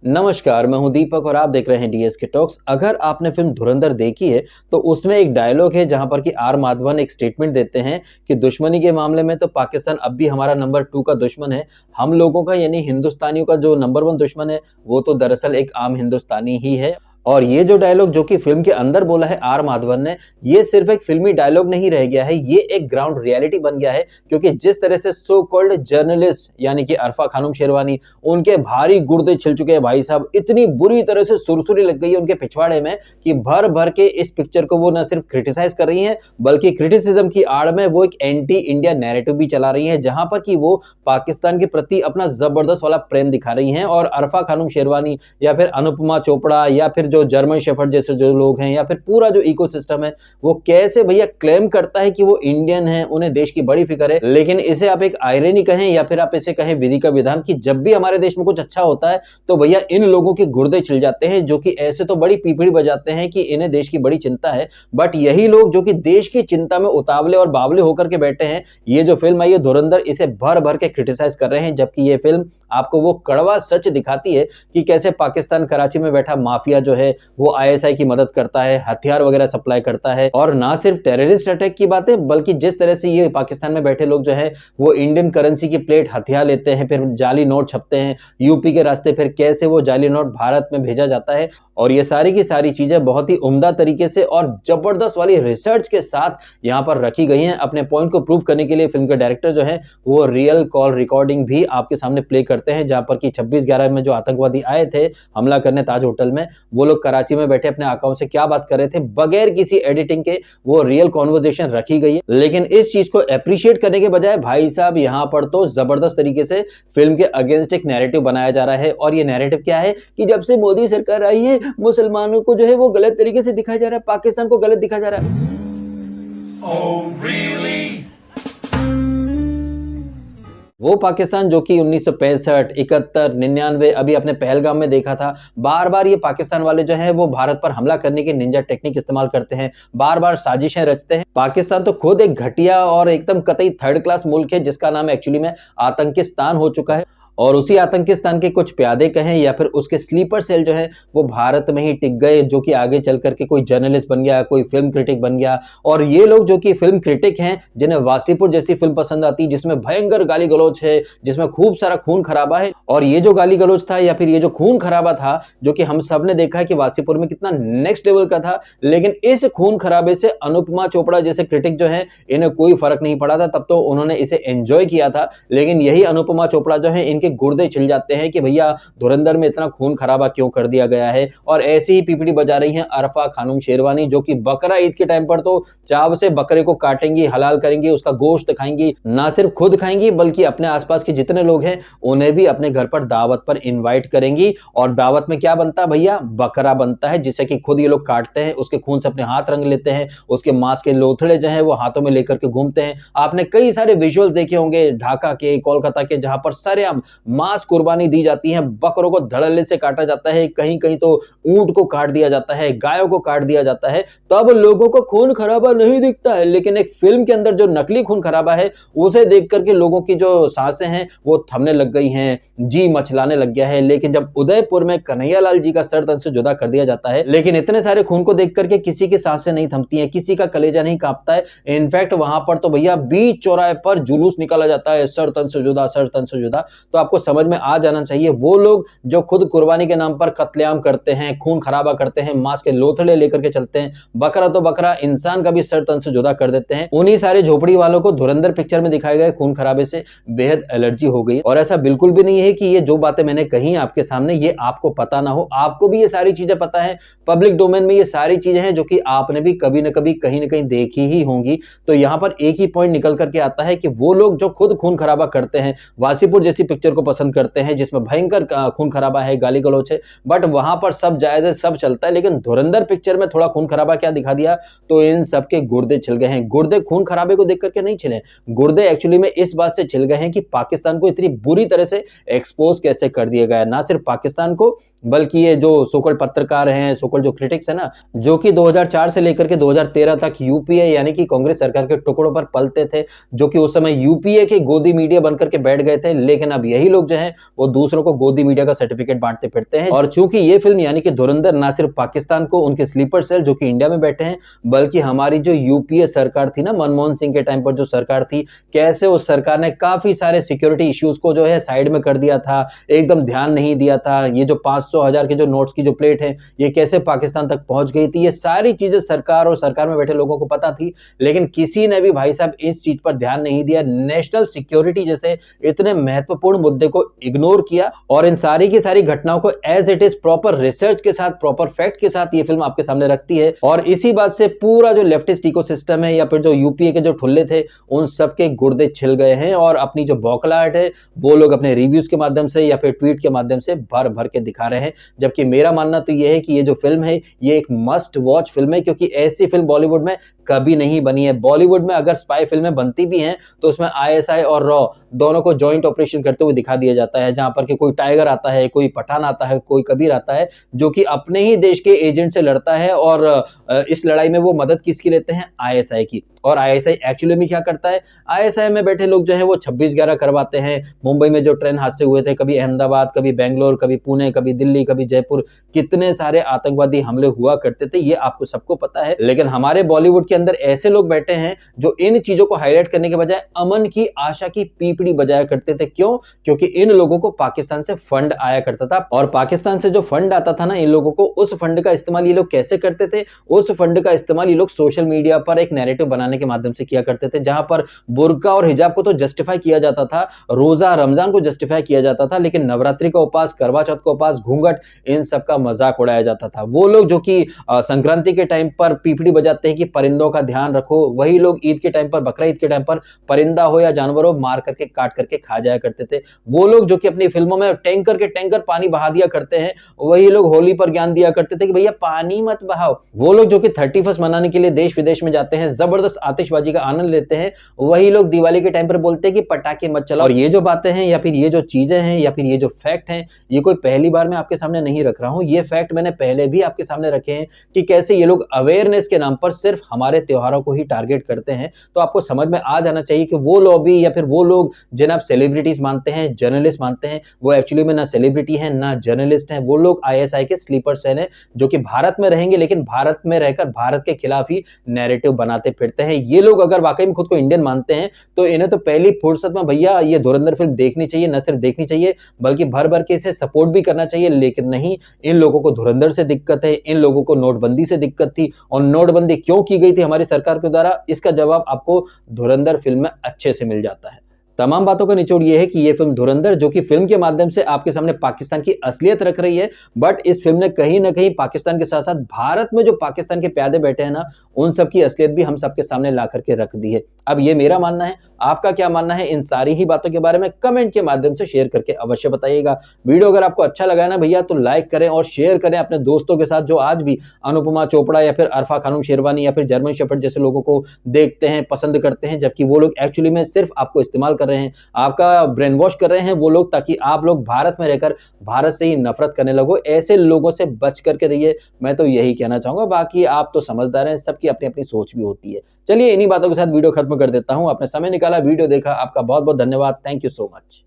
नमस्कार, मैं हूं दीपक और आप देख रहे हैं डीएस के टॉक्स। अगर आपने फिल्म धुरंधर देखी है तो उसमें एक डायलॉग है जहां पर कि आर माधवन एक स्टेटमेंट देते हैं कि दुश्मनी के मामले में तो पाकिस्तान अब भी हमारा नंबर 2 का दुश्मन है। हम लोगों का यानी हिंदुस्तानियों का जो नंबर 1 दुश्मन है वो तो दरअसल एक आम हिंदुस्तानी ही है। और ये जो डायलॉग जो कि फिल्म के अंदर बोला है आर माधवन ने, ये सिर्फ एक फिल्मी डायलॉग नहीं रह गया है, ये एक ग्राउंड रियलिटी बन गया है। क्योंकि जिस तरह से सो कॉल्ड जर्नलिस्ट यानी कि अरफा खानम शेरवानी, उनके भारी गुर्दे छिल चुके हैं भाई साहब, इतनी बुरी तरह से सुरसुरी लग गई है उनके पिछवाड़े में कि भर भर के इस पिक्चर को वो न सिर्फ क्रिटिसाइज कर रही हैं बल्कि क्रिटिसिज्म की आड़ में वो एक एंटी इंडिया नैरेटिव भी चला रही हैं, जहां पर कि वो पाकिस्तान के प्रति अपना जबरदस्त वाला प्रेम दिखा रही हैं। और अरफा खानम शेरवानी या फिर अनुपमा चोपड़ा या फिर जो जर्मन शेफर्ड जैसे जो लोग हैं या फिर पूरा जो इकोसिस्टम है, वो कैसे भैया क्लेम करता है कि वो इंडियन है, उन्हें देश की बड़ी फिक्र है। लेकिन इसे आप एक आयरनी कहें या फिर आप इसे कहें विधि का विधान, कि जब भी हमारे देश में कुछ अच्छा होता है तो भैया इन लोगों के गुर्दे छिल जाते हैं, जो कि ऐसे तो बड़ी पीपड़ी बजाते हैं कि इन्हें देश की बड़ी चिंता है। बट यही लोग जो कि देश की चिंता में उतावले और बावले होकर के बैठे हैं, ये जो फिल्म आई है धुरंधर, इसे भर भर के क्रिटिसाइज कर रहे हैं। जबकि ये फिल्म आपको वो कड़वा सच दिखाती है कि कैसे पाकिस्तान कराची में बैठा माफिया जो है वो आईएसआई की मदद करता है, हथियार वगैरह सप्लाई करता है। और ना सिर्फ टेररिस्ट अटैक की बातें, बल्कि जिस तरह से ये पाकिस्तान में बैठे लोग जो है वो इंडियन करेंसी की प्लेट हथियार लेते हैं, फिर जाली नोट छपते हैं यूपी के रास्ते, फिर कैसे वो जाली नोट भारत में भेजा जाता है। और ये सारी की सारी चीजें बहुत ही उम्दा तरीके से और जबरदस्त वाली रिसर्च के साथ यहाँ पर रखी गई हैं। अपने पॉइंट को प्रूव करने के लिए फिल्म के डायरेक्टर जो है वो रियल कॉल रिकॉर्डिंग भी आपके सामने प्ले करते हैं, जहां पर कि 26/11 में जो आतंकवादी आए थे हमला करने ताज होटल में, वो लोग कराची में बैठे अपने आकाओं से क्या बात कर रहे थे बगैर किसी एडिटिंग के, वो रियल कॉन्वर्जेशन रखी गई है। लेकिन इस चीज को एप्रिशिएट करने के बजाय भाई साहब यहाँ पर तो जबरदस्त तरीके से फिल्म के अगेंस्ट एक नैरेटिव बनाया जा रहा है। और ये नैरेटिव क्या है कि जब से मोदी सरकार आई है मुसलमानों को जो है वो गलत तरीके से दिखाया जा रहा है, पाकिस्तान को गलत दिखाया जा रहा है। Oh, really? वो पाकिस्तान जो कि 1965, 71, 99 अभी अपने पहलगाम में देखा था, बार बार ये पाकिस्तान वाले जो हैं वो भारत पर हमला करने की निंजा टेक्निक इस्तेमाल करते हैं, बार बार साजिशें रचते हैं। पाकिस्तान तो खुद एक घटिया और एकदम कतई थर्ड क्लास मुल्क है, जिसका नाम एक्चुअली में आतंकिस्तान हो चुका है। और उसी आतंकिस्तान के कुछ प्यादे कहें या फिर उसके स्लीपर सेल जो है वो भारत में ही टिक गए, जो कि आगे चल करके कोई जर्नलिस्ट बन गया, कोई फिल्म क्रिटिक बन गया। और ये लोग जो कि फिल्म क्रिटिक हैं, जिन्हें वासीपुर जैसी फिल्म पसंद आती है जिसमें भयंकर गाली गलौज है, जिसमें खूब सारा खून खराबा है, और ये जो गाली गलौज था या फिर ये जो खून खराबा था, जो कि हम सब ने देखा है कि वासीपुर में कितना नेक्स्ट लेवल का था, लेकिन इस खून खराबे से अनुपमा चोपड़ा जैसे क्रिटिक जो है इन्हें कोई फर्क नहीं पड़ा था, तब तो उन्होंने इसे एंजॉय किया था। लेकिन यही अनुपमा चोपड़ा जो है इनके गुर्दे छिल जाते हैं कि भैया धुरंधर में इतना खून खराबा क्यों कर दिया गया है। और ऐसी ही पीपीटी बजा रही हैं अरफा खानम शेरवानी, जो कि बकरा ईद के टाइम पर तो चाव से बकरे को काटेंगी, हलाल करेंगी, उसका गोश्त खाएंगी, ना सिर्फ खुद खाएंगी बल्कि अपने आसपास के जितने लोग हैं उन्हें भी अपने घर पर दावत पर इनवाइट करेंगी। और दावत में क्या बनता है भैया? बकरा बनता है, जिसे कि खुद ये लोग काटते हैं, उसके खून से अपने हाथ रंग लेते हैं, उसके मांस के लोथड़े जो है वो हाथों में लेकर के घूमते हैं। आपने कई सारे विजुअल देखे होंगे ढाका के, कोलकाता के, जहां पर सरेआम मांस कुर्बानी दी जाती है, बकरों को धड़ल्ले से काटा जाता है, कहीं कहीं तो ऊंट को काट दिया जाता है, गायों को काट दिया जाता है, तब लोगों को खून खराबा नहीं दिखता है। लेकिन एक फिल्म के अंदर जो नकली खून खराबा है उसे देख करके लोगों की जो सांसें हैं वो थमने लग गई हैं, जी मचलाने लग गया है। लेकिन जब उदयपुर में कन्हैयालाल जी का सर तन से जुदा कर दिया जाता है, लेकिन इतने सारे खून को देख करके किसी की सांसें नहीं थमती हैं, किसी का कलेजा नहीं कांपता है। इनफैक्ट वहां पर तो भैया बीच चौराहे पर जुलूस निकाला जाता है, सर तन से जुदा, सर तन से जुदा। तो आपको समझ में आ जाना चाहिए वो लोग जो खुद कुर्बानी के नाम पर कत्लेआम करते हैं, खून खराबा करते हैं, मांस के लोथड़े लेकर के चलते हैं, बकरा तो बकरा इंसान का भी सर तन से जुदा कर देते हैं, उन्हीं सारे झोपड़ी वालों को धुरंधर पिक्चर में दिखाए गए खून खराबे से बेहद एलर्जी हो गई। और ऐसा बिल्कुल भी नहीं है कि ये जो बातें मैंने कही आपके सामने ये आपको पता ना हो, आपको भी ये सारी चीजें पता है। पब्लिक डोमेन में ये सारी चीजें हैं जो कि आपने भी कभी ना कभी कहीं ना कहीं देखी ही होंगी। तो यहां पर एक ही पॉइंट निकल करके आता है कि वो लोग जो खुद खून खराबा करते हैं, वासीपुर जैसी पिक्चर को पसंद करते हैं जिसमें भयंकर खून खराबा है, गाली गलौच है, बट वहां पर सब जायज है, सब चलता है। लेकिन धुरंधर पिक्चर में थोड़ा खून खराबा क्या दिखा दिया, तो इन सबके गुर्दे छिल गए हैं। गुर्दे खून खराबे को देख करके नहीं छिले, गुर्दे एक्चुअली में इस बात से छिल गए हैं कि पाकिस्तान को इतनी बुरी तरह से एक्सपोज कैसे कर दिया गया। ना सिर्फ पाकिस्तान को बल्कि ये जो सोकल पत्रकार हैं, सोकल जो क्रिटिक्स है ना, जो कि 2004 से लेकर के 2013 तक यूपीए यानी कि कांग्रेस सरकार के टुकड़ों पर पलते थे, जो कि उस समय यूपीए के गोदी मीडिया बनकर के बैठ गए थे। लेकिन अब यही यही लोग जो है वो दूसरों को गोदी मीडिया का सर्टिफिकेट बांटते फिरते हैं। और चूंकि ये फिल्म यानी कि धुरंधर ना सिर्फ पाकिस्तान को उनके स्लीपर सेल जो कि इंडिया में बैठे हैं, बल्कि हमारी जो यूपीए सरकार थी ना, मनमोहन सिंह के टाइम पर जो सरकार थी, कैसे उस सरकार ने काफी सारे सिक्योरिटी इश्यूज को जो है साइड में कर दिया था, एकदम ध्यान नहीं दिया था। ये जो 500 1000 के जो नोट्स की जो प्लेट है ये कैसे पाकिस्तान तक पहुंच गई थी, ये सारी चीजें सरकार और सरकार में बैठे लोगों को पता थी, लेकिन किसी ने भी भाई साहब इस चीज पर ध्यान नहीं दिया। नेशनल सिक्योरिटी जैसे इतने महत्वपूर्ण मुद्दे को इग्नोर किया और इन सारी की सारी घटनाओं को as it is proper research के साथ, प्रॉपर फैक्ट के साथ ये फिल्म आपके सामने रखती है। और इसी बात से पूरा जो लेफ्टिस्ट इकोसिस्टम है या फिर जो यूपीए के जो ठुल्ले थे उन सबके गुर्दे छिल गए हैं और अपनी जो बौखलाहट है वो लोग अपने रिव्यूज के माध्यम से या फिर ट्वीट के माध्यम से भर भर के दिखा रहे हैं। जबकि मेरा मानना तो ये है कि ये जो फिल्म है ये एक मस्ट वॉच फिल्म है, क्योंकि ऐसी फिल्म बॉलीवुड में कभी नहीं बनी है। बॉलीवुड में अगर स्पाई फिल्में बनती भी हैं तो उसमें आईएसआई और रॉ दोनों को जॉइंट ऑपरेशन करते हुए दिखा दिया जाता है, जहां पर कि कोई टाइगर आता है, कोई पठान आता है, कोई कबीर आता है जो कि अपने ही देश के एजेंट से लड़ता है और इस लड़ाई में वो मदद किसकी लेते हैं, आईएसआई की। और आईएसआई एक्चुअली में क्या करता है, आईएसआई में बैठे लोग जो है वो 26/11 करवाते हैं। मुंबई में जो ट्रेन हादसे हुए थे, कभी अहमदाबाद, कभी बेंगलोर, कभी पुणे, कभी दिल्ली, कभी जयपुर, कितने सारे आतंकवादी हमले हुआ करते थे, ये आपको सबको पता है। लेकिन हमारे बॉलीवुड के अंदर ऐसे लोग बैठे हैं जो इन चीजों को हाईलाइट करने के बजाय अमन की आशा की पीपड़ी बजाया करते थे। क्यों? क्योंकि इन लोगों को पाकिस्तान से फंड आया करता था और पाकिस्तान से जो फंड आता था ना, इन लोगों को उस फंड का इस्तेमाल ये लोग कैसे करते थे, उस फंड का इस्तेमाल ये लोग सोशल मीडिया पर एक नैरेटिव बनाने के माध्यम से किया करते थे, जहां पर बुर्का और हिजाब को तो जस्टिफाई किया जाता था, रोजा रमजान को जस्टिफाई किया जाता था, लेकिन नवरात्रि का उपास, करवा चौथ का उपास, घूंघट, इन सब का मजाक उड़ाया जाता था। वो लोग जो कि संक्रांति के टाइम पर पीपड़ी बजाते हैं कि परिंदों का ध्यान रखो, वही लोग ईद के टाइम पर, बकरा ईद के टाइम पर परिंदा हो या जानवर हो मार करके काट करके खा जाया करते थे। वो लोग जो कि अपनी फिल्मों में टैंकर के टैंकर पानी बहा दिया करते हैं, वही लोग होली पर ज्ञान दिया करते थे कि भैया पानी मत बहाओ। वो लोग जो कि 31st मनाने के लिए देश विदेश में जाते हैं, जबरदस्त आतिशबाजी का आनंद लेते हैं, वही लोग दिवाली के टाइम पर बोलते हैं कि पटाखे मत चलाओ। और ये जो बातें हैं या फिर ये जो चीजें हैं या फिर ये जो फैक्ट हैं, ये कोई पहली बार मैं आपके सामने नहीं रख रहा हूं, ये फैक्ट मैंने पहले भी आपके सामने रखे हैं कि कैसे ये लोग अवेयरनेस के नाम पर सिर्फ हमारे त्योहारों को ही टारगेट करते हैं। तो आपको समझ में आ जाना चाहिए कि वो लॉबी या फिर वो लोग जिन्हें आप सेलिब्रिटीज मानते हैं, जर्नलिस्ट मानते हैं, वो एक्चुअली में ना सेलिब्रिटी है ना जर्नलिस्ट है। वो लोग आईएसआई के स्लीपर सेल हैं जो कि भारत में रहेंगे लेकिन भारत में रहकर भारत के खिलाफ ही नैरेटिव बनाते फिरते हैं। ये लोग अगर वाकई में खुद को इंडियन मानते हैं तो इन्हें तो पहली फुर्सत में भैया ये धुरंधर फिल्म देखनी चाहिए, न सिर्फ देखनी चाहिए बल्कि भर भर के इसे सपोर्ट भी करना चाहिए। लेकिन नहीं, इन लोगों को धुरंधर से दिक्कत है, इन लोगों को नोटबंदी से दिक्कत थी। और नोटबंदी क्यों की गई थी हमारी सरकार के द्वारा, इसका जवाब आपको धुरंधर फिल्म में अच्छे से मिल जाता है। तमाम बातों का निचोड़ यह है कि यह फिल्म धुरंधर जो कि फिल्म के माध्यम से आपके सामने पाकिस्तान की असलियत रख रही है, बट इस फिल्म ने कहीं ना कहीं पाकिस्तान के साथ साथ भारत में जो पाकिस्तान के प्यादे बैठे हैं ना, उन सब की असलियत भी हम सबके सामने ला करके रख दी है। अब ये मेरा मानना है, आपका क्या मानना है इन सारी ही बातों के बारे में कमेंट के माध्यम से शेयर करके अवश्य बताइएगा। वीडियो अगर आपको अच्छा लगा है ना भैया तो लाइक करें और शेयर करें अपने दोस्तों के साथ जो आज भी अनुपमा चोपड़ा या फिर अरफा खानम शेरवानी या फिर जर्मन शेफर्ड जैसे लोगों को देखते हैं, पसंद करते हैं, जबकि वो लोग एक्चुअली में सिर्फ आपको इस्तेमाल कर रहे हैं, आपका ब्रेन वॉश कर रहे हैं वो लोग, ताकि आप लोग भारत में रहकर भारत से ही नफरत करने लगो। ऐसे लोगों से बच करके रहिए, मैं तो यही कहना चाहूंगा। बाकी आप तो समझदार हैं, सबकी अपनी अपनी सोच भी होती है। चलिए इन्हीं बातों के साथ वीडियो खत्म कर देता हूं। आपने समय निकाला, वीडियो देखा, आपका बहुत बहुत धन्यवाद। Thank you so much.